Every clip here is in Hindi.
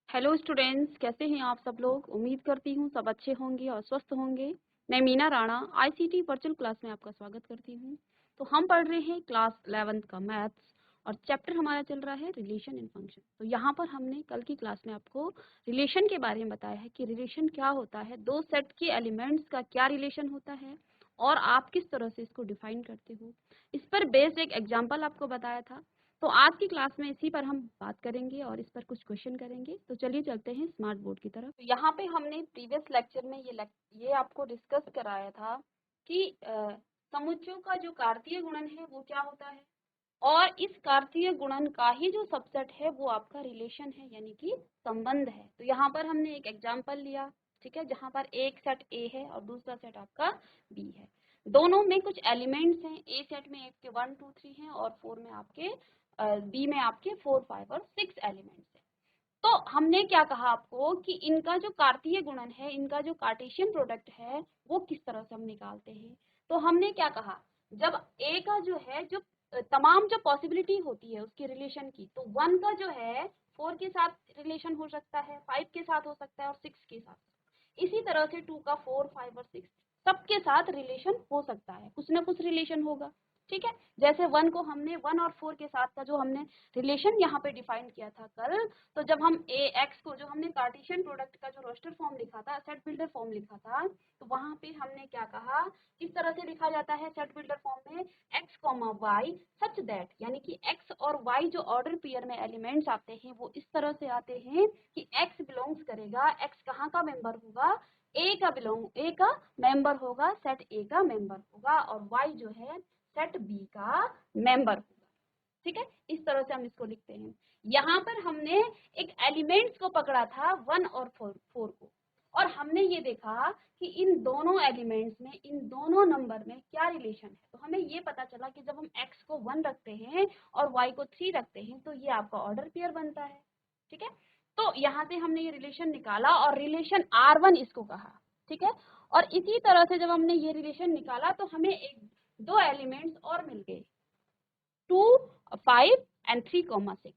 हेलो स्टूडेंट्स, कैसे हैं आप सब लोग। उम्मीद करती हूँ सब अच्छे होंगे और स्वस्थ होंगे। मैं Meena Rana ICT virtual class में आपका स्वागत करती हूँ। तो हम पढ़ रहे हैं क्लास 11th का मैथ्स और चैप्टर हमारा चल रहा है रिलेशन इन फंक्शन। तो यहाँ पर हमने कल की क्लास में आपको रिलेशन के बारे में बताया है कि रिलेशन क्या होता है, दो सेट के एलिमेंट्स का क्या रिलेशन होता है और आप किस तरह से इसको डिफाइन करते हो। इस पर बेस्ड एक एग्जाम्पल आपको बताया था। तो आज की क्लास में इसी पर हम बात करेंगे और इस पर कुछ क्वेश्चन करेंगे। तो चलिए चलते हैं स्मार्ट बोर्ड की तरफ। तो यहाँ पे हमने प्रीवियस लेक्चर में ये आपको डिस्कस कराया था कि समुच्चयों का जो कार्तीय गुणन है वो क्या होता है और इस कार्तीय गुणन का ही जो सबसेट है वो आपका रिलेशन है, यानी कि संबंध है। तो यहाँ पर हमने एक एग्जाम्पल लिया, ठीक है, जहाँ पर एक सेट ए है और दूसरा सेट आपका बी है। दोनों में कुछ एलिमेंट्स हैं। ए सेट में आपके 1 2 3 हैं और 4 में आपके बी में आपके 4 5 और 6 एलिमेंट्स हैं। तो हमने क्या कहा आपको कि इनका जो कार्तीय गुणन है, इनका जो कार्टेशियन प्रोडक्ट है वो किस तरह से हम निकालते हैं। तो हमने क्या कहा, जब ए का जो है जो तमाम जो पॉसिबिलिटी होती है उसकी रिलेशन की, तो 1 का जो है 4 के साथ रिलेशन हो सकता है, 5 के साथ हो सकता है और 6 के साथ। इसी तरह से 2 का 4 5 और 6 सबके साथ रिलेशन हो सकता है, कुछ ना कुछ रिलेशन होगा, ठीक है। जैसे 1 को हमने 1 और 4 के साथ का जो हमने रिलेशन यहाँ पे डिफाइन किया था कल। तो जब हम ए एक्स को, जो हमने कार्टेशियन प्रोडक्ट का जो रोस्टर फॉर्म लिखा था, सेट बिल्डर फॉर्म लिखा था, तो वहां पे हमने क्या कहा, किस तरह से लिखा जाता है सेट बिल्डर फॉर्म में, x comma Y such that, यानी कि एक्स और वाई जो ऑर्डर पेयर में एलिमेंट्स आते हैं वो इस तरह से आते हैं कि एक्स बिलोंग्स करेगा, एक्स कहाँ का मेंबर होगा, ए का मेंबर होगा, सेट ए का मेंबर होगा, और वाई जो है सेट बी का मेंबर होगा, ठीक है। इस तरह से हम इसको लिखते हैं। यहाँ पर हमने एक एलिमेंट्स को पकड़ा था 1 और 4 को, और हमने ये देखा कि इन दोनों एलिमेंट्स में, इन दोनों नंबर में क्या रिलेशन है। तो हमें ये पता चला कि जब हम x को 1 रखते हैं और y को 3 रखते हैं तो ये आपका ऑर्डर पेयर बनता है, ठीक है। तो यहाँ से हमने ये रिलेशन निकाला और रिलेशन R1 इसको कहा, ठीक है। और इसी तरह से जब हमने ये रिलेशन निकाला तो हमें एक दो एलिमेंट्स और मिल गए, 2 5 एंड 3 6।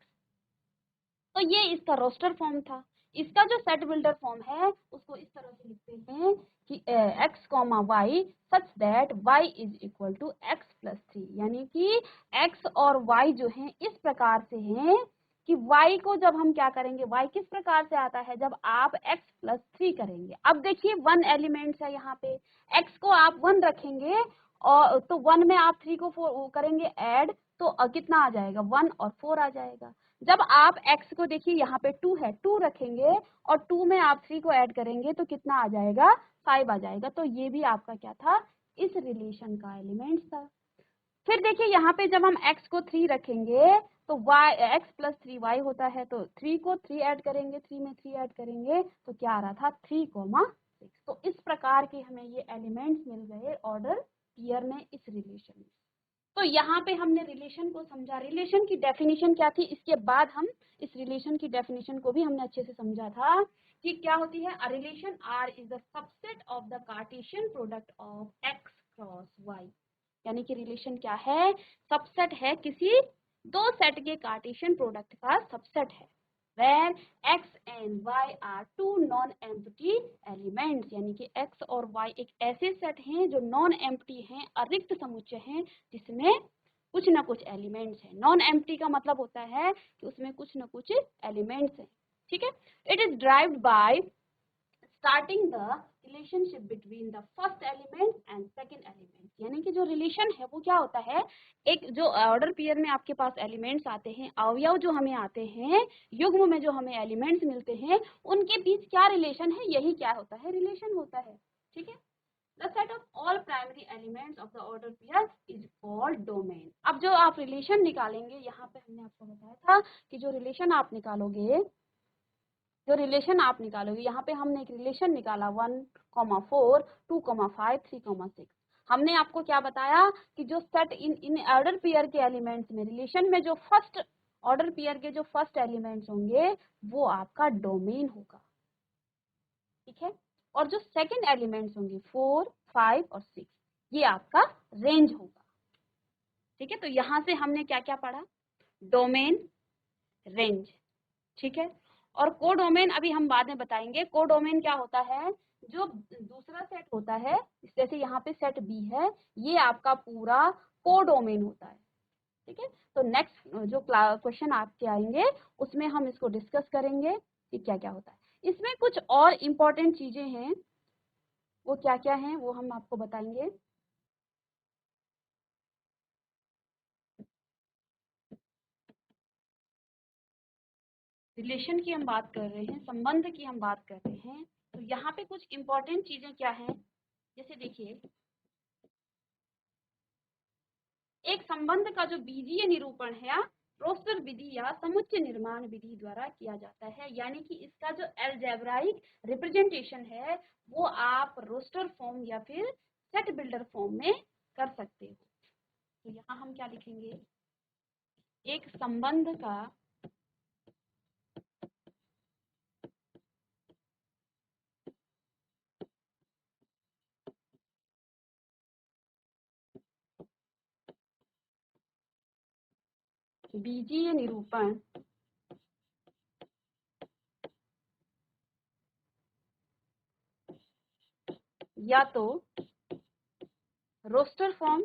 तो ये इसका रोस्टर फॉर्म था। इसका जो सेट बिल्डर फॉर्म है उसको इस तरह से लिखते हैं कि x comma Y such that y is equal to x plus 3, यानी कि x और y जो हैं इस प्रकार से हैं कि y को जब हम क्या करेंगे, y किस प्रकार से आता है जब आप x प्लस 3 करेंगे। अब देखिए 1 एलिमेंट्स है यहाँ पे, x को आप 1 रखेंगे और तो 1 में आप 3 को 4 करेंगे ऐड, तो कितना आ जाएगा, 1 और 4 आ जाएगा। जब आप x को देखिए यहाँ पे 2 है, 2 रखेंगे और 2 में आप 3 को ऐड करेंगे तो कितना आ जाएगा, 5 आ जाएगा। तो ये भी आपका क्या था, इस रिलेशन का एलिमेंट्स था। फिर देखिए यहाँ पे जब हम x को 3 रखेंगे तो y x प्लस 3y होता है, तो 3 को 3 ऐड करेंगे, 3 में 3 ऐड करेंगे तो क्या आ रहा था, 3 6। तो इस प्रकार के हमें ये एलिमेंट्स मिल गए ऑर्डर पेयर में इस रिलेशन में। तो यहाँ पे हमने रिलेशन को समझा, रिलेशन की डेफिनेशन क्या थी, इसके बाद हम इस रिलेशन की डेफिनेशन को भी हमने अच्छे से समझा था कि क्या होती है। A relation R is the subset of the cartesian product of x cross y, यानी कि रिलेशन क्या है, सबसेट है, किसी दो सेट के कार्टेशियन प्रोडक्ट का सबसेट है, where x and y are two non-empty elements, यानी कि x और y एक ऐसे सेट हैं जो नॉन एम्प्टी हैं, अरिक्त समुच्चय हैं जिसमें कुछ ना कुछ एलिमेंट्स हैं। नॉन एम्प्टी का मतलब होता है कि उसमें कुछ ना कुछ एलिमेंट्स हैं, ठीक है। It is derived bye starting the relationship between the first element and second element, यानी कि जो रिलेशन है वो क्या होता है, एक जो ऑर्डर पेयर में आपके पास एलिमेंट्स आते हैं, अवयव जो हमें आते हैं, युग्म में जो हमें एलिमेंट्स मिलते हैं, उनके बीच क्या रिलेशन है, यही क्या होता है, रिलेशन होता है, ठीक है। The set of all primary elements of the order pair is called domain। अब जो आप रिलेशन निकालेंगे, यहाँ पे हमने आपको बताया था कि जो रिलेशन आप निकालोगे, यहाँ पे हमने एक रिलेशन निकाला 1,4 2,5 3,6। हमने आपको क्या बताया कि जो सेट इन ऑर्डर पेयर के एलिमेंट्स में, रिलेशन में जो फर्स्ट ऑर्डर पेयर के जो फर्स्ट एलिमेंट्स होंगे वो आपका डोमेन होगा, ठीक है। और जो सेकंड एलिमेंट्स होंगे 4 5 और 6 ये आपका रेंज होगा, ठीक है। तो यहां से हमने क्या क्या पढ़ा, डोमेन, रेंज, ठीक है। और कोडोमेन अभी हम बाद में बताएंगे। कोडोमेन क्या होता है, जो दूसरा सेट होता है, जैसे यहाँ पे सेट बी है, ये आपका पूरा कोडोमेन होता है। ठीक है, तो नेक्स्ट जो क्वेश्चन आपके आएंगे उसमें हम इसको डिस्कस करेंगे कि क्या क्या होता है। इसमें कुछ और इम्पोर्टेंट चीजें हैं, वो क्या क्या हैं वो हम आपको बताएंगे। रिलेशन की हम बात कर रहे हैं, संबंध की हम बात कर रहे हैं, तो यहाँ पे कुछ इम्पोर्टेंट चीजें क्या हैं, जैसे देखिए एक संबंध का जो बीजीय निरूपण है रोस्टर विधि या समुच्चय निर्माण विधि द्वारा किया जाता है, यानी कि इसका जो अलजेब्राइक रिप्रेजेंटेशन है वो आप रोस्टर फॉर्म या फिर सेट बिल्डर फॉर्म में कर सकते हो। तो यहाँ हम क्या लिखेंगे, एक संबंध का बीजीय निरूपण या तो रोस्टर फॉर्म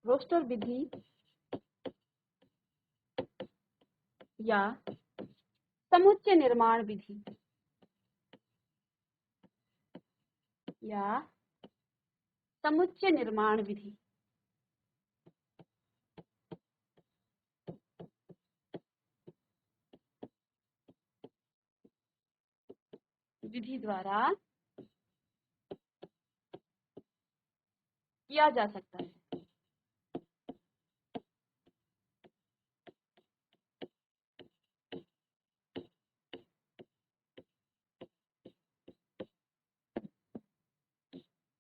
रोस्टर विधि या समुच्चय निर्माण विधि या समुच्चय निर्माण विधि विधि द्वारा किया जा सकता है।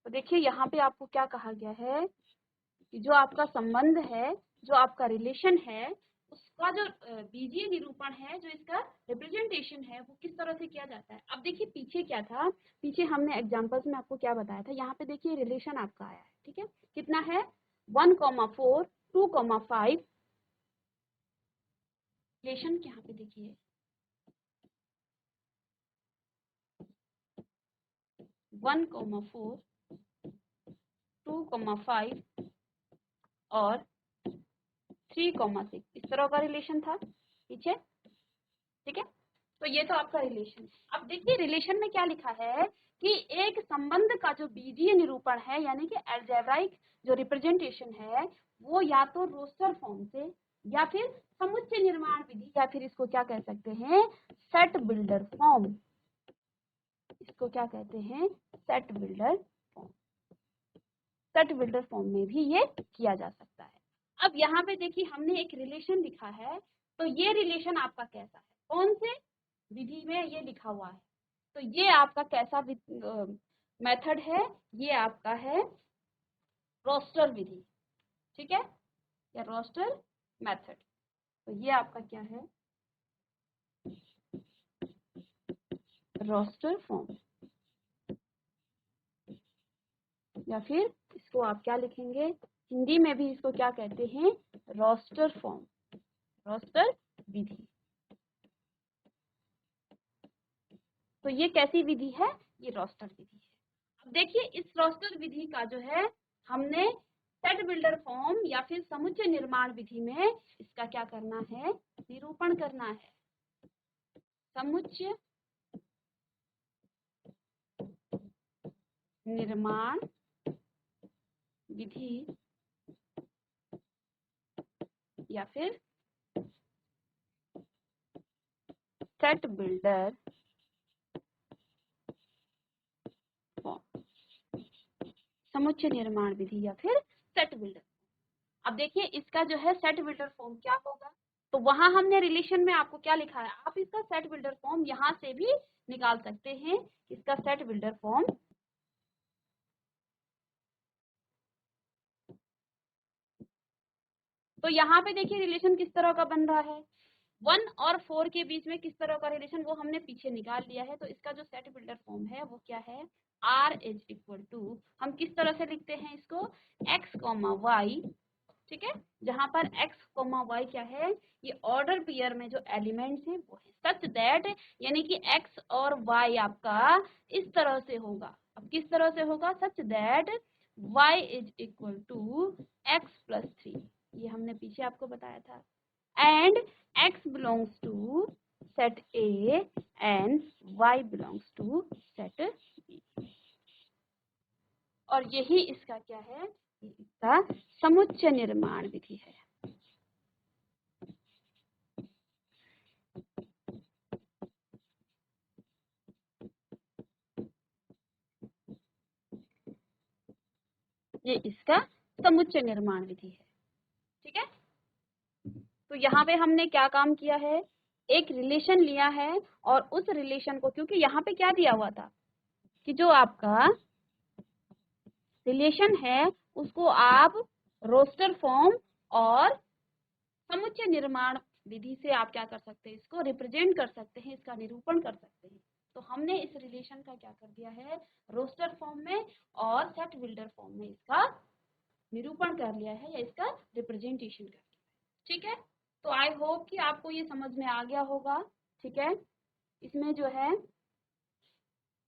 तो देखिए यहाँ पे आपको क्या कहा गया है कि जो आपका संबंध है, जो आपका रिलेशन है, उसका जो बीजीय निरूपण है, जो इसका रिप्रेजेंटेशन है, वो किस तरह से किया जाता है। अब देखिए पीछे क्या था, पीछे हमने एग्जांपल्स में आपको क्या बताया था, यहाँ पे देखिए रिलेशन आपका आया है। ठीक है, कितना है 1,4 2,5 रिलेशन, यहाँ पे देखिए 1,4 2,5 और 3,6 इस तरह का रिलेशन था पीछे। ठीक है, तो ये तो आपका रिलेशन है। अब देखिए रिलेशन में क्या लिखा है कि एक संबंध का जो बीजीय निरूपण है, यानी कि अलजेब्राइक जो रिप्रेजेंटेशन है, वो या तो रोस्टर फॉर्म से या फिर समुच्चय निर्माण विधि या फिर इसको क्या कह सकते हैं, सेट बिल्डर फॉर्म। इसको क्या कहते हैं, set builder form. Set builder form में भी ये किया जा सकता है। अब यहाँ पे देखिए हमने एक रिलेशन लिखा है, तो ये रिलेशन आपका कैसा है, कौन से विधि में ये लिखा हुआ है, तो ये आपका कैसा मेथड है, ये आपका है रोस्टर विधि। ठीक है, या रोस्टर मेथड। तो ये आपका क्या है, रोस्टर फॉर्म, या फिर इसको आप क्या लिखेंगे, हिंदी में भी इसको क्या कहते हैं, रोस्टर फॉर्म, रोस्टर विधि। तो ये कैसी विधि है, ये रोस्टर विधि है। अब देखिए इस रोस्टर विधि का जो है हमने सेट बिल्डर फॉर्म या फिर समुच्चय निर्माण विधि में इसका क्या करना है, निरूपण करना है। समुच्चय निर्माण विधि या फिर सेट बिल्डर फॉर्म, समुच्चय निर्माण विधि या फिर सेट बिल्डर। अब देखिए इसका जो है सेट बिल्डर फॉर्म क्या होगा, तो वहां हमने रिलेशन में आपको क्या लिखा है, आप इसका सेट बिल्डर फॉर्म यहां से भी निकाल सकते हैं। इसका सेट बिल्डर फॉर्म तो यहाँ पे देखिए रिलेशन किस तरह का बन रहा है, 1 और 4 के बीच में किस तरह का रिलेशन वो हमने पीछे निकाल लिया है। तो इसका जो सेट बिल्डर फॉर्म है वो क्या है, r इज इक्वल टू, हम किस तरह से लिखते हैं इसको, x कॉमा वाई, ठीक है, जहां पर x कॉमा वाई क्या है, ये ऑर्डर पेयर में जो एलिमेंट्स हैं वो है, सच दैट, यानी कि x और y आपका इस तरह से होगा। अब किस तरह से होगा, such that y is equal to x plus 3, ये हमने पीछे आपको बताया था, and x belongs to set A and y belongs to set B। और यही इसका क्या है, ये इसका समुच्चय निर्माण विधि है। ये इसका समुच्चय निर्माण विधि है, ठीक है। तो यहाँ पे हमने क्या काम किया है, एक रिलेशन लिया है और उस रिलेशन को, क्योंकि यहाँ पे क्या दिया हुआ था कि जो आपका रिलेशन है उसको आप रोस्टर फॉर्म और समुच्चय निर्माण विधि से आप क्या कर सकते हैं, इसको रिप्रेजेंट कर सकते हैं, इसका निरूपण कर सकते हैं। तो हमने इस रिलेशन का क्या कर दिया है, रोस्टर फॉर्म में और सेट बिल्डर फॉर्म में इसका निरूपण कर लिया है या इसका रिप्रेजेंटेशन कर लिया है, ठीक है। तो आई होप कि आपको ये समझ में आ गया होगा, ठीक है। इसमें जो है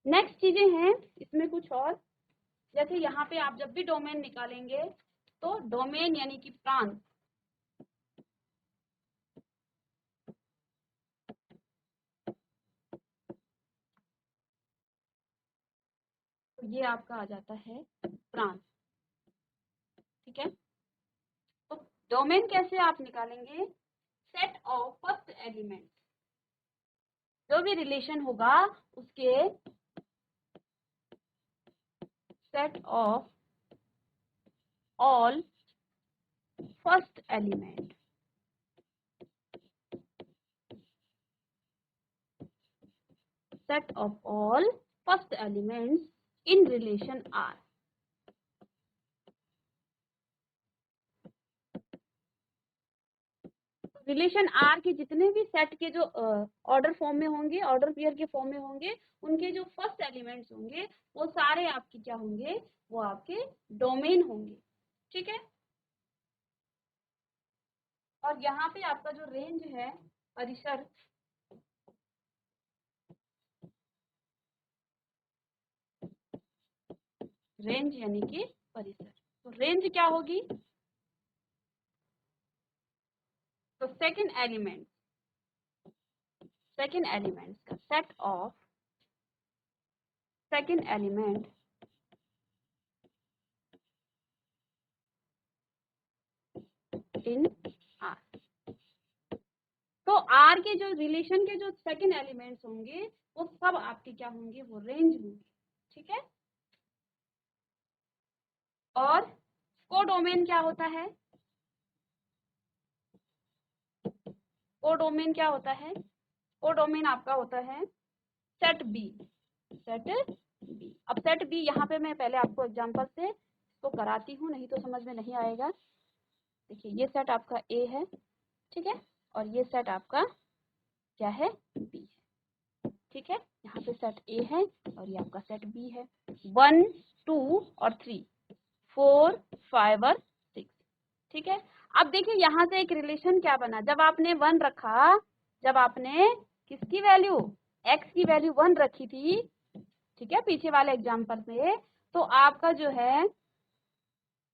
नेक्स्ट चीजें हैं इसमें कुछ और, जैसे यहाँ पे आप जब भी डोमेन निकालेंगे तो डोमेन यानी कि प्रांत, तो ये आपका आ जाता है प्रांत, ठीक है। तो डोमेन कैसे आप निकालेंगे, सेट ऑफ फर्स्ट एलिमेंट, जो भी रिलेशन होगा उसके set of all first element, set of all first elements in relation R। Relation R के जितने भी सेट के जो ऑर्डर फॉर्म में होंगे, ऑर्डर पेयर के फॉर्म में होंगे, उनके जो फर्स्ट एलिमेंट्स होंगे वो सारे आपके क्या होंगे, वो आपके डोमेन होंगे, ठीक है। और यहाँ पे आपका जो रेंज है, परिसर, रेंज यानी कि परिसर, तो रेंज क्या होगी, तो सेकंड एलिमेंट का set of second element in R। तो R के जो रिलेशन के जो सेकंड एलिमेंट्स होंगे वो सब आपके क्या होंगे, वो रेंज होंगे, ठीक है। और कोडोमेन क्या होता है, कोडोमेन क्या होता है, कोडोमेन आपका होता है सेट बी, सेट बी। अब सेट बी यहाँ पे मैं पहले आपको एग्जांपल से इसको कराती हूँ, नहीं तो समझ में नहीं आएगा। देखिए ये सेट आपका ए है, ठीक है, और ये सेट आपका क्या है, बी है, ठीक है। यहाँ पे सेट ए है और ये आपका सेट बी है, 1 2 और 3 4 5 और 6, ठीक है। अब देखिए यहाँ से एक रिलेशन क्या बना, जब आपने 1 रखा, जब आपने किसकी वैल्यू, x की वैल्यू 1 रखी थी, ठीक है, पीछे वाले एग्जाम्पल में, तो आपका जो है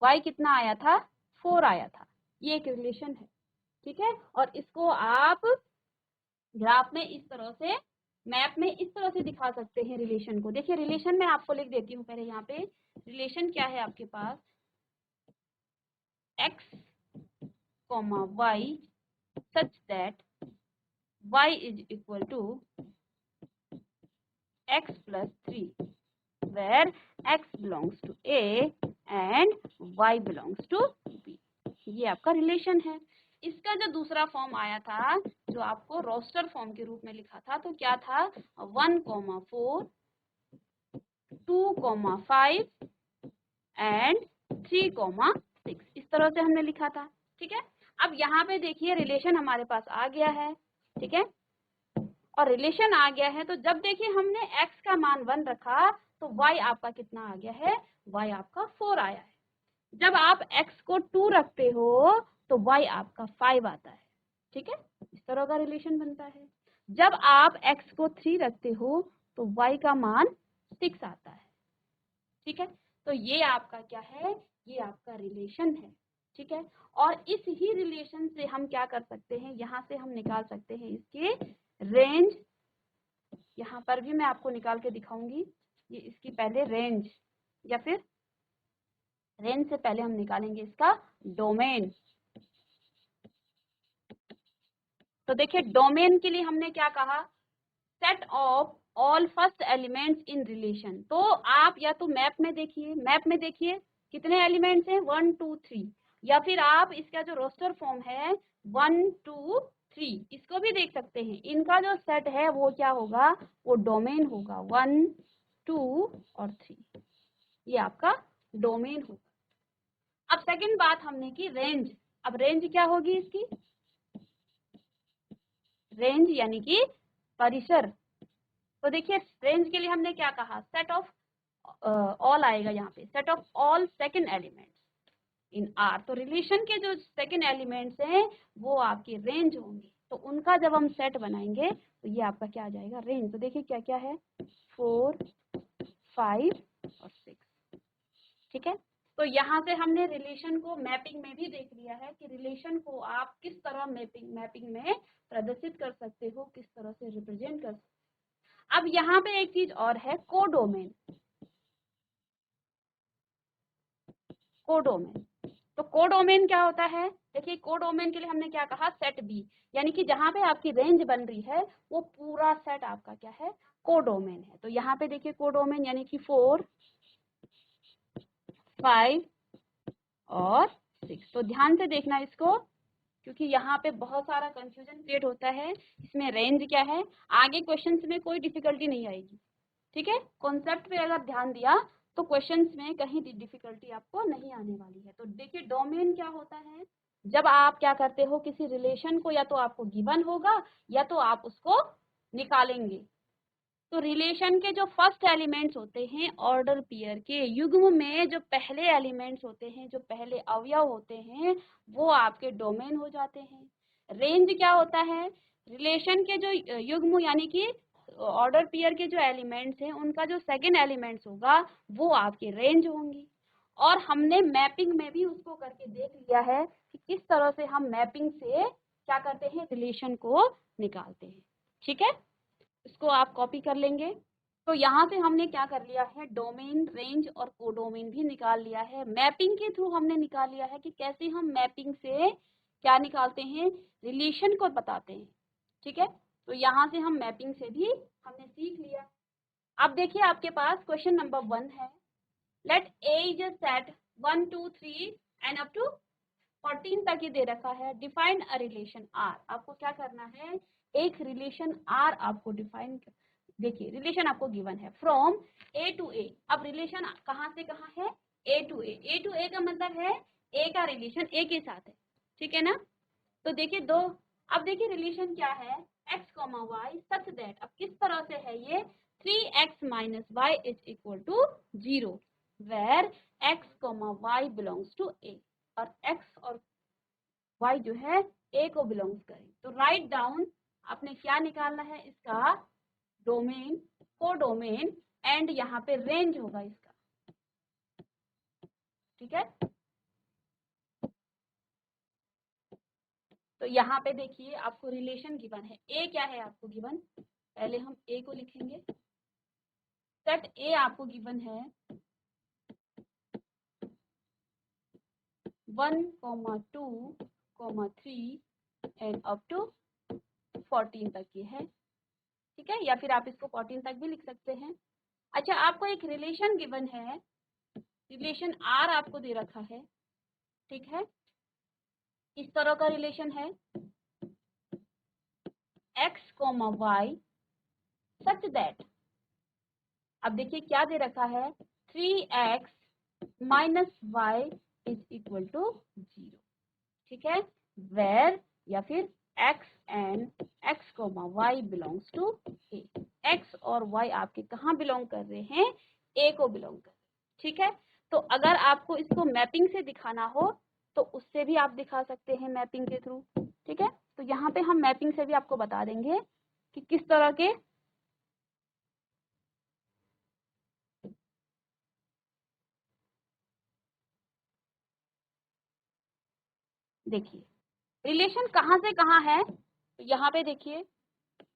y कितना आया था, 4 आया था। ये एक रिलेशन है, ठीक है। और इसको आप ग्राफ में इस तरह से, मैप में इस तरह से दिखा सकते हैं रिलेशन को। देखिए रिलेशन में आपको लिख देती हूँ पहले, यहाँ पे रिलेशन क्या है आपके पास, x, y such that y is equal to x plus 3 where x belongs to A and y belongs to B। ये आपका रिलेशन है। इसका जो दूसरा फॉर्म आया था, जो आपको रोस्टर फॉर्म के रूप में लिखा था, तो क्या था, 1,4 2,5 एंड 3,6, इस तरह से हमने लिखा था, ठीक है। अब यहाँ पे देखिए रिलेशन हमारे पास आ गया है, ठीक है। और रिलेशन आ गया है, तो जब देखिए हमने x का मान 1 रखा तो y आपका कितना आ गया है, y आपका 4 आया है। जब आप x को 2 रखते हो तो y आपका 5 आता है। ठीक है, इस तरह का रिलेशन बनता है। जब आप x को 3 रखते हो तो y का मान 6 आता है। ठीक है, तो ये आपका क्या है, ये आपका रिलेशन है। ठीक है, और इस ही रिलेशन से हम क्या कर सकते हैं, यहाँ से हम निकाल सकते हैं इसके रेंज। यहाँ पर भी मैं आपको निकाल के दिखाऊंगी। ये इसकी पहले रेंज, या फिर रेंज से पहले हम निकालेंगे इसका डोमेन। तो देखिए डोमेन के लिए हमने क्या कहा, set of all first elements in relation. तो आप या तो मैप में देखिए, मैप में देखिए कितने एलिमेंट्स हैं, 1 2 3, या फिर आप इसका जो रोस्टर फॉर्म है 1 2 3, इसको भी देख सकते हैं। इनका जो सेट है वो क्या होगा, वो डोमेन होगा, 1 2 और 3, ये आपका डोमेन होगा। अब सेकंड बात हमने की रेंज। अब रेंज क्या होगी इसकी, रेंज यानी कि परिसर। तो देखिए रेंज के लिए हमने क्या कहा, सेट ऑफ ऑल आएगा यहाँ पे, set of all second elements in are. तो रिलेशन के जो सेकंड एलिमेंट्स हैं वो आपके रेंज होंगे, तो उनका जब हम सेट बनाएंगे तो ये आपका क्या आ जाएगा, रेंज। तो देखिए क्या क्या है, 4 5 और 6। ठीक है, तो यहाँ से हमने रिलेशन को मैपिंग में भी देख लिया है कि रिलेशन को आप किस तरह मैपिंग में प्रदर्शित कर सकते हो, किस तरह से रिप्रेजेंट कर सकते हो। अब यहाँ पे एक चीज और है, कोडोमेन। कोडोमेन, तो कोडोमेन क्या होता है, देखिए कोडोमेन के लिए हमने क्या कहा, सेट बी, यानी कि जहां पे आपकी रेंज बन रही है वो पूरा सेट आपका क्या है, कोडोमेन है। तो यहाँ पे देखिए कोडोमेन यानी कि 4 5 और 6। तो ध्यान से देखना इसको, क्योंकि यहाँ पे बहुत सारा कंफ्यूजन क्रिएट होता है। इसमें रेंज क्या है, आगे क्वेश्चंस में कोई डिफिकल्टी नहीं आएगी। ठीक है, कॉन्सेप्ट पे अगर ध्यान दिया तो क्वेश्चंस में कहीं डिफिकल्टी आपको नहीं आने वाली है। तो देखिए डोमेन क्या होता है, जब आप क्या करते हो किसी रिलेशन को, या तो आपको गिवन होगा या तो आप उसको निकालेंगे। तो रिलेशन के जो फर्स्ट एलिमेंट्स होते हैं ऑर्डर पेयर के, युग्म में जो पहले एलिमेंट्स होते हैं, जो पहले अवयव होते हैं, वो आपके डोमेन हो जाते हैं। रेंज क्या होता है, रिलेशन के जो युग्म यानी कि ऑर्डर पेयर के जो एलिमेंट्स हैं उनका जो सेकंड एलिमेंट्स होगा वो आपके रेंज होंगी। और हमने मैपिंग में भी उसको करके देख लिया है कि किस तरह से हम मैपिंग से क्या करते हैं, रिलेशन को निकालते हैं। ठीक है, इसको आप कॉपी कर लेंगे। तो यहाँ से हमने क्या कर लिया है, डोमेन, रेंज और कोडोमेन भी निकाल लिया है। मैपिंग के थ्रू हमने निकाल लिया है कि कैसे हम मैपिंग से क्या निकालते हैं, रिलेशन को बताते हैं। ठीक है, तो यहाँ से हम मैपिंग से भी हमने सीख लिया। अब देखिए आपके पास क्वेश्चन नंबर 1 है, let A is a set 1 2 3 and up to 14 तक ये दे रखा है, डिफाइन अ रिलेशन आर। आपको क्या करना है, एक रिलेशन आर आपको डिफाइन कर, देखिए रिलेशन आपको गिवन है फ्रॉम ए टू ए। अब रिलेशन कहाँ से कहाँ है, ए टू ए। ए टू ए का मतलब है ए का रिलेशन ए के साथ है। ठीक है ना, तो देखिए दो, अब देखिए रिलेशन क्या है, x comma Y such that, अब किस तरह से है ये, 3x minus Y is equal to 0 where x comma Y belongs to A, और x और y जो है a को बिलोंग्स करें। तो राइट डाउन, आपने क्या निकालना है, इसका डोमेन, कोडोमेन एंड यहाँ पे रेंज होगा इसका। ठीक है, तो यहाँ पे देखिए आपको रिलेशन गिवन है, ए क्या है आपको गिवन, पहले हम ए को लिखेंगे। सेट ए आपको गिवन है 1 2 3 एंड अप टू 14 तक ये है। ठीक है, या फिर आप इसको 14 तक भी लिख सकते हैं। अच्छा, आपको एक रिलेशन गिवन है, रिलेशन आर आपको दे रखा है। ठीक है, इस तरह का रिलेशन है, x comma Y such that, अब देखिए क्या दे रखा है, 3x minus Y is equal to 0। ठीक है, वेर या फिर x and x, y belongs to a। x और y आपके कहाँ बिलोंग कर रहे हैं? a को बिलोंग कर रहे हैं। ठीक है, तो अगर आपको इसको मैपिंग से दिखाना हो तो उससे भी आप दिखा सकते हैं मैपिंग के थ्रू। ठीक है, तो यहाँ पे हम मैपिंग से भी आपको बता देंगे कि किस तरह के देखिए रिलेशन कहाँ से कहाँ है। तो यहाँ पे देखिए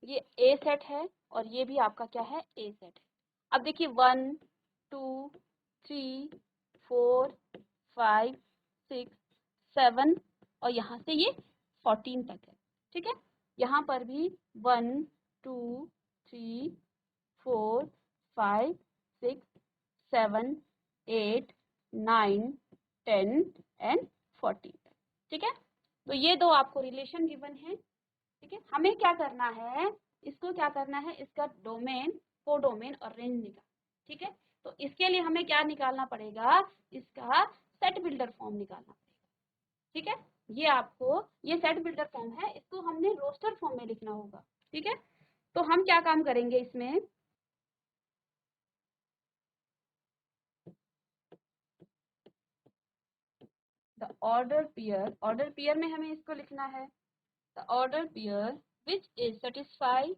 ये ए सेट है और ये भी आपका क्या है? ए सेट है। अब देखिए 1 2 3 4 5 6 7 और यहाँ से ये 14 तक है। ठीक है, यहाँ पर भी 1 2 3 4 5 6 7 8 9 10 एंड 14। ठीक है, तो ये दो आपको रिलेशन गिवन है। ठीक है, हमें क्या करना है? इसको क्या करना है? इसका डोमेन, कोडोमेन और रेंज निकाल। ठीक है, तो इसके लिए हमें क्या निकालना पड़ेगा? इसका सेट बिल्डर फॉर्म निकालना पड़ेगा। ठीक है, ये आपको ये सेट बिल्डर फॉर्म है, इसको हमने रोस्टर फॉर्म में लिखना होगा। ठीक है, तो हम क्या काम करेंगे इसमें? द ऑर्डर पेयर में हमें इसको लिखना है। The order pair which is satisfy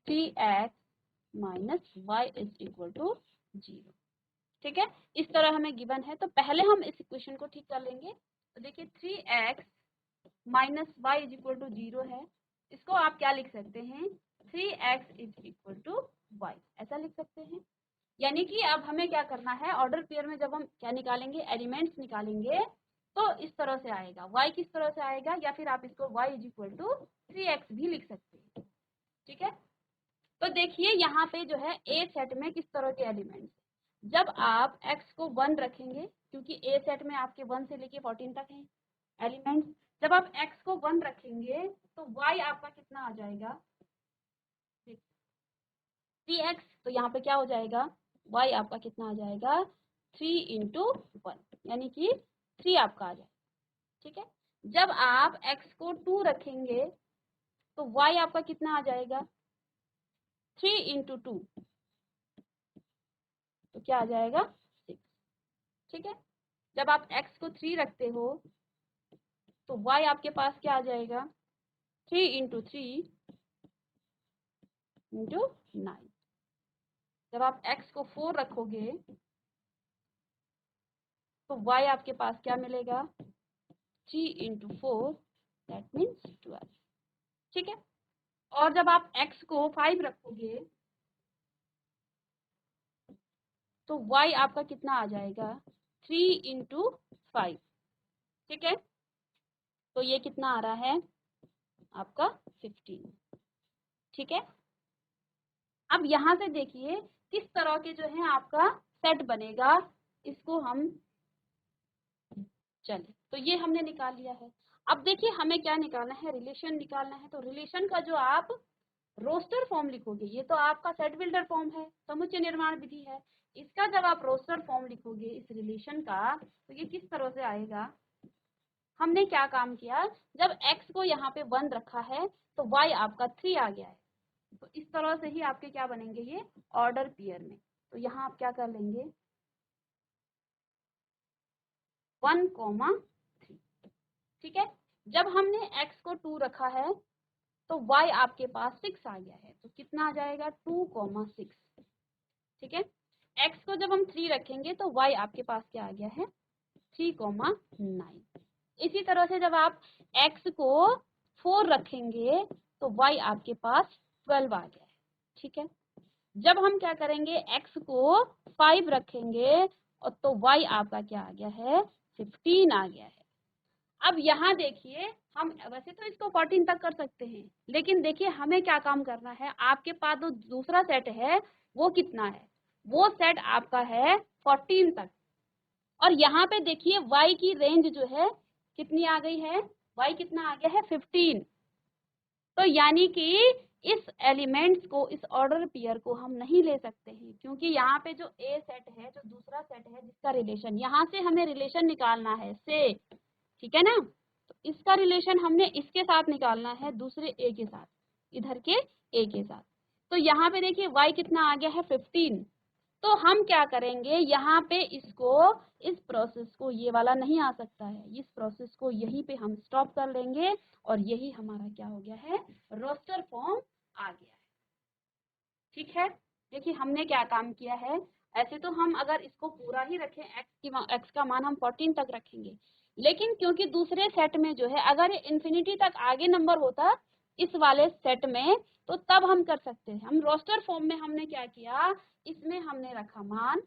three x minus Y is equal to 0। ठीक है, इस तरह हमें गिवन है, तो पहले हम इस इक्वेशन को ठीक कर लेंगे। तो देखिए 3x minus Y is equal to 0 है, इसको आप क्या लिख सकते हैं? 3x is equal to Y, ऐसा लिख सकते हैं। यानी कि अब हमें क्या करना है? ऑर्डर पेयर में जब हम क्या निकालेंगे? एलिमेंट्स निकालेंगे, तो इस तरह से आएगा। y किस तरह से आएगा? या फिर आप इसको y is equal to 3x भी लिख सकते हैं। ठीक है, तो देखिए यहाँ पे जो है ए सेट में किस तरह के एलिमेंट्स, जब आप x को 1 रखेंगे, क्योंकि ए सेट में आपके 1 से लेके 14 तक हैं एलिमेंट्स, जब आप x को 1 रखेंगे तो y आपका कितना आ जाएगा? 3x। तो यहाँ पे क्या हो जाएगा? y आपका कितना आ जाएगा? 3 इंटू 1, यानी कि 3 आपका आ जाएगा। ठीक है, जब आप x को 2 रखेंगे तो y आपका कितना आ जाएगा? 3 इंटू 2, तो क्या आ जाएगा? 6। ठीक है, जब आप x को 3 रखते हो तो y आपके पास क्या आ जाएगा? 3 इंटू 3 इंटू 9। जब आप x को 4 रखोगे तो y आपके पास क्या मिलेगा? 3 इंटू 4, दैट मीन्स 12। ठीक है, और जब आप x को 5 रखोगे तो y आपका कितना आ जाएगा? 3 इंटू 5। ठीक है, तो ये कितना आ रहा है आपका? 15। ठीक है, अब यहाँ से देखिए किस तरह के जो है आपका सेट बनेगा, इसको हम चले, तो ये हमने निकाल लिया है। अब देखिए हमें क्या निकालना है? रिलेशन निकालना है। तो रिलेशन का जो आप रोस्टर फॉर्म लिखोगे, ये तो आपका सेट बिल्डर फॉर्म है, समुच्चय निर्माण विधि है, इसका जब आप रोस्टर फॉर्म लिखोगे इस रिलेशन का, तो ये किस तरह से आएगा? हमने क्या काम किया? जब x को यहाँ पे 1 रखा है तो y आपका 3 आ गया है, तो इस तरह से ही आपके क्या बनेंगे? ये ऑर्डर पेयर में। तो यहाँ आप क्या कर लेंगे? 1,3। ठीक है, जब हमने x को 2 रखा है तो y आपके पास 6 आ गया है, तो कितना आ जाएगा? 2,6। ठीक है, x को जब हम 3 रखेंगे तो y आपके पास क्या आ गया है? 3,9। इसी तरह से जब आप x को 4 रखेंगे तो y आपके पास 12 आ गया है। ठीक है, जब हम क्या करेंगे? x को 5 रखेंगे और तो y आपका क्या आ गया है? 15 आ गया है। अब यहाँ देखिए, हम वैसे तो इसको 14 तक कर सकते हैं, लेकिन देखिए हमें क्या काम करना है? आपके पास जो दूसरा सेट है वो कितना है? वो सेट आपका है 14 तक। और यहाँ पे देखिए y की रेंज जो है कितनी आ गई है? y कितना आ गया है? 15। तो यानी कि इस एलिमेंट्स को, इस ऑर्डर पेयर को हम नहीं ले सकते हैं, क्योंकि यहाँ पे जो ए सेट है, जो दूसरा सेट है जिसका रिलेशन, यहाँ से हमें रिलेशन निकालना है से, ठीक है ना। तो इसका रिलेशन हमने इसके साथ निकालना है, दूसरे ए के साथ, इधर के ए के साथ। तो यहाँ पे देखिए y कितना आ गया है 15। तो हम क्या करेंगे, यहाँ पे इसको, इस प्रोसेस को, ये वाला नहीं आ सकता है, इस प्रोसेस को यहीं पे हम स्टॉप कर लेंगे और यही हमारा क्या हो गया है, रोस्टर फॉर्म आ गया है। ठीक है, देखिए हमने क्या काम किया है। ऐसे तो हम अगर इसको पूरा ही रखें, x का मान हम 14 तक रखेंगे, लेकिन क्योंकि दूसरे सेट में जो है अगर ये इन्फिनिटी तक आगे नंबर होता इस वाले सेट में, तो तब हम कर सकते हैं। हम रोस्टर फॉर्म में हमने क्या किया, इसमें हमने रखा मान,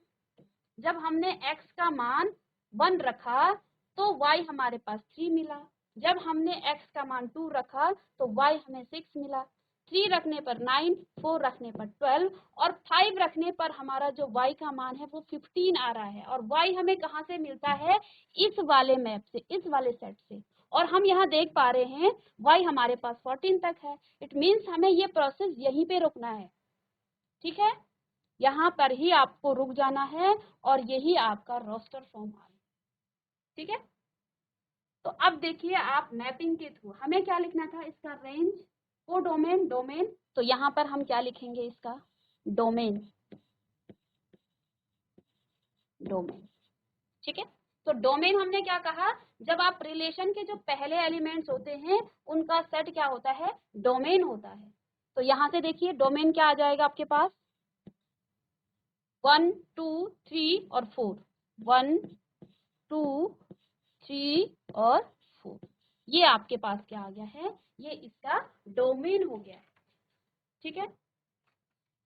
जब हमने x का मान 1 रखा तो y हमारे पास 3 मिला, जब हमने x का मान 2 रखा तो y हमें 6 मिला, 3 रखने पर 9, 4 रखने पर 12 और 5 रखने पर हमारा जो y का मान है वो 15 आ रहा है। और y हमें कहाँ से मिलता है, इस वाले मैप से, इस वाले सेट से। और हम यहाँ देख पा रहे हैं y हमारे पास 14 तक है। इट मीन्स हमें ये प्रोसेस यहीं पे रुकना है। ठीक है, यहाँ पर ही आपको रुक जाना है और यही आपका रोस्टर फॉर्म आ रहा है। ठीक है, तो अब देखिए आप मैपिंग के थ्रू हमें क्या लिखना था, इसका रेंज, को डोमेन, डोमेन, तो यहाँ पर हम क्या लिखेंगे, इसका डोमेन, डोमेन। ठीक है, तो डोमेन हमने क्या कहा, जब आप रिलेशन के जो पहले एलिमेंट्स होते हैं उनका सेट क्या होता है, डोमेन होता है। तो यहाँ से देखिए डोमेन क्या आ जाएगा आपके पास, 1 2 3 और 4, 1 2 3 और 4, ये आपके पास क्या आ गया है, ये इसका डोमेन हो गया है। ठीक है,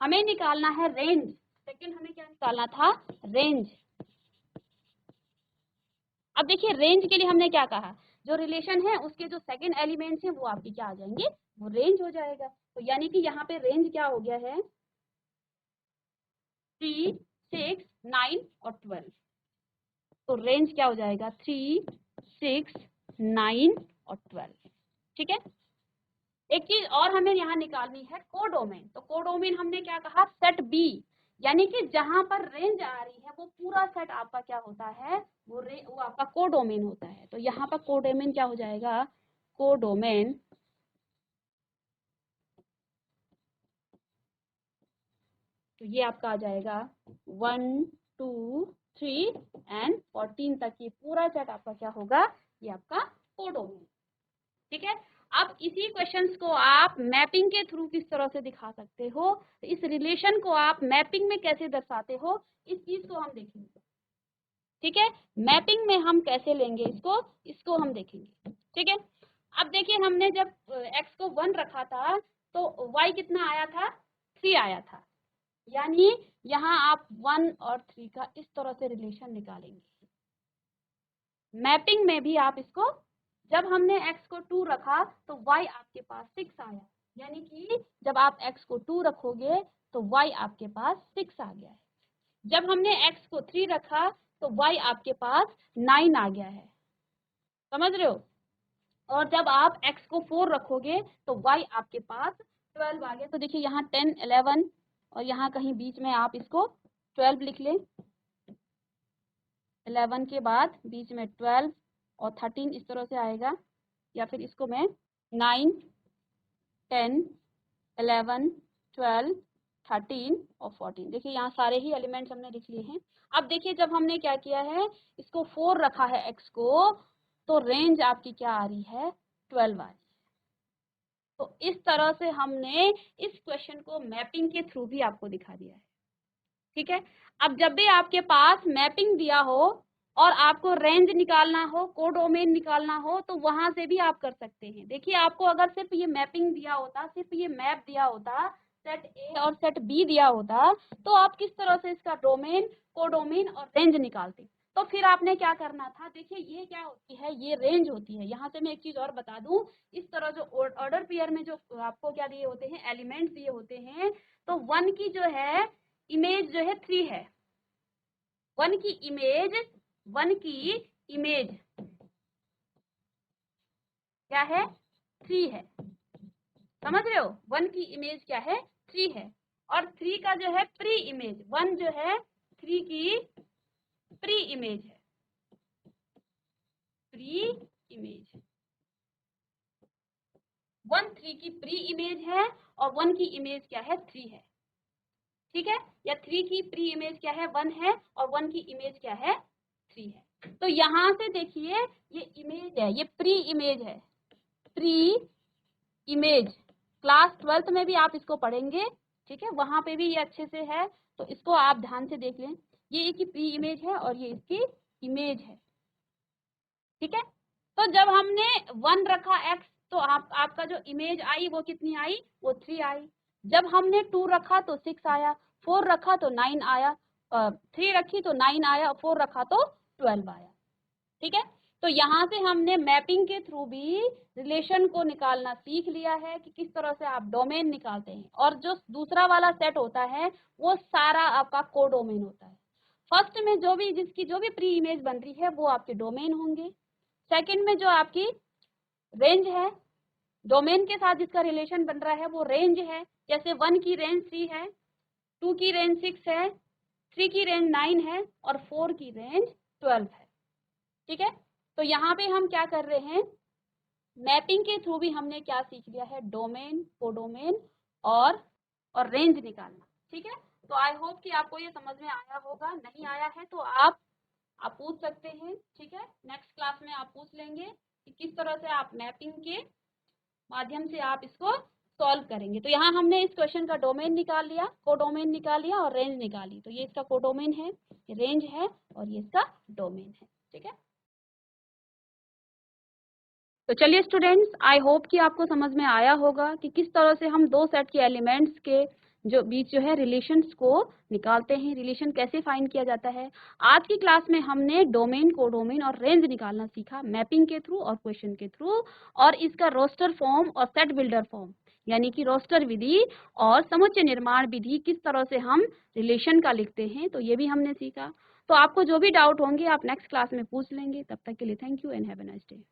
हमें निकालना है रेंज। सेकंड हमें क्या निकालना था, रेंज। अब देखिए रेंज के लिए हमने क्या कहा, जो रिलेशन है उसके जो सेकंड एलिमेंट्स हैं वो आपके क्या आ जाएंगे, वो रेंज हो जाएगा। तो यानी कि यहाँ पे रेंज क्या हो गया है, 3 6 9 और 12। तो रेंज क्या हो जाएगा, 3 6 9 और 12। ठीक है, एक चीज और हमें यहाँ निकालनी है, कोडोमेन। तो कोडोमेन हमने क्या कहा, सेट बी, यानी कि जहां पर रेंज आ रही है वो पूरा सेट आपका क्या होता है, वो आपका कोडोमेन होता है। तो यहाँ पर कोडोमेन क्या हो जाएगा, कोडोमेन, तो ये आपका आ जाएगा 1 2 3 एंड 14 तक, ये पूरा सेट आपका क्या होगा, ये आपका कोडोमेन। ठीक है, अब इसी क्वेश्चंस को आप मैपिंग के थ्रू किस तरह से दिखा सकते हो, इस रिलेशन को आप मैपिंग में कैसे दर्शाते हो, इस चीज को हम देखेंगे। ठीक है, मैपिंग में हम कैसे लेंगे इसको, इसको हम देखेंगे। ठीक है, अब देखिए हमने जब x को 1 रखा था तो y कितना आया था, 3 आया था। यानी यहाँ आप 1 और 3 का इस तरह से रिलेशन निकालेंगे। मैपिंग में भी आप इसको, जब हमने x को 2 रखा तो y आपके पास 6 आया, यानी कि जब आप x को 2 रखोगे तो y आपके पास 6 आ गया है। जब हमने x को 3 रखा तो y आपके पास 9 आ गया है, समझ रहे हो। और जब आप x को 4 रखोगे तो y आपके पास 12 आ गया। तो देखिए यहाँ 10 11 और यहाँ कहीं बीच में आप इसको 12 लिख लें, 11 के बाद बीच में 12 और 13 इस तरह से आएगा, या फिर इसको मैं 9 10 11 12 13 और 14, देखिए यहाँ सारे ही एलिमेंट्स हमने लिख लिए हैं। अब देखिए जब हमने क्या किया है, इसको 4 रखा है x को, तो रेंज आपकी क्या आ रही है, 12 आ रही है। तो इस तरह से हमने इस क्वेश्चन को मैपिंग के थ्रू भी आपको दिखा दिया है। ठीक है, अब जब भी आपके पास मैपिंग दिया हो और आपको रेंज निकालना हो, कोडोमेन निकालना हो, तो वहां से भी आप कर सकते हैं। देखिए आपको अगर सिर्फ ये मैपिंग दिया होता, सिर्फ ये मैप दिया होता, सेट ए और सेट बी दिया होता, तो आप किस तरह से इसका डोमेन, कोडोमेन और रेंज निकालते। तो फिर आपने क्या करना था, देखिए ये क्या होती है, ये रेंज होती है। यहाँ से मैं एक चीज और बता दूं, इस तरह जो ऑर्डर पेयर में जो आपको क्या दिए होते हैं, एलिमेंट्स दिए होते हैं, तो 1 की जो है इमेज जो है 3 है, 1 की इमेज, 1 की इमेज क्या है, 3 है। समझ रहे हो, 1 की इमेज क्या है, 3 है, और 3 का जो है प्री इमेज, 1 जो है 3 की प्री इमेज है, प्री इमेज 1 3 की प्री इमेज है और 1 की इमेज क्या है, 3 है, ठीक है, या 3 की प्री इमेज क्या है, 1 है, और 1 की इमेज क्या है, 3 है। तो यहाँ से देखिए ये इमेज है, ये प्री इमेज है, प्री इमेज, क्लास 12th में भी आप इसको पढ़ेंगे, ठीक है, वहां पे भी ये अच्छे से है, तो इसको आप ध्यान से देख लें, ये इसकी प्री इमेज है और ये इसकी इमेज है, ठीक है। तो जब हमने 1 रखा x, तो आपका जो इमेज आई वो कितनी आई, वो 3 आई। जब हमने 2 रखा तो 6 आया, 4 रखा तो 9 आया, 3 रखी तो 9 आया, 4 रखा तो 12 आया, ठीक है। तो यहाँ से हमने मैपिंग के थ्रू भी रिलेशन को निकालना सीख लिया है कि किस तरह से आप डोमेन निकालते हैं, और जो दूसरा वाला सेट होता है वो सारा आपका कोडोमेन होता है। फर्स्ट में जो भी जिसकी जो भी प्री इमेज बन रही है वो आपके डोमेन होंगे, सेकंड में जो आपकी रेंज है, डोमेन के साथ जिसका रिलेशन बन रहा है वो रेंज है, जैसे 1 की रेंज 3 है, 2 की रेंज 6 है, 3 की रेंज 9 है और 4 की रेंज 12 है, ठीक है। तो यहाँ पे हम क्या कर रहे हैं, मैपिंग के थ्रू भी हमने क्या सीख लिया है, डोमेन, कोडोमेन और रेंज निकालना, ठीक है। तो आई होप कि आपको ये समझ में आया होगा, नहीं आया है तो आप पूछ सकते हैं, ठीक है, नेक्स्ट क्लास में आप पूछ लेंगे कि किस तरह से आप मैपिंग के माध्यम से आप इसको सॉल्व करेंगे। तो यहाँ हमने इस क्वेश्चन का डोमेन निकाल लिया, कोडोमेन निकाल लिया और रेंज निकाली, तो ये इसका कोडोमेन है, ये रेंज है और ये इसका डोमेन है, ठीक है। तो चलिए स्टूडेंट्स, आई होप कि आपको समझ में आया होगा कि किस तरह से हम दो सेट के एलिमेंट्स के जो बीच जो है रिलेशंस को निकालते हैं, रिलेशन कैसे फाइंड किया जाता है। आज की क्लास में हमने डोमेन, कोडोमेन और रेंज निकालना सीखा, मैपिंग के थ्रू और क्वेश्चन के थ्रू, और इसका रोस्टर फॉर्म और सेट बिल्डर फॉर्म, यानी कि रोस्टर विधि और समुच्चय निर्माण विधि, किस तरह से हम रिलेशन का लिखते हैं, तो ये भी हमने सीखा। तो आपको जो भी डाउट होंगे आप नेक्स्ट क्लास में पूछ लेंगे। तब तक के लिए thank you and have a nice day.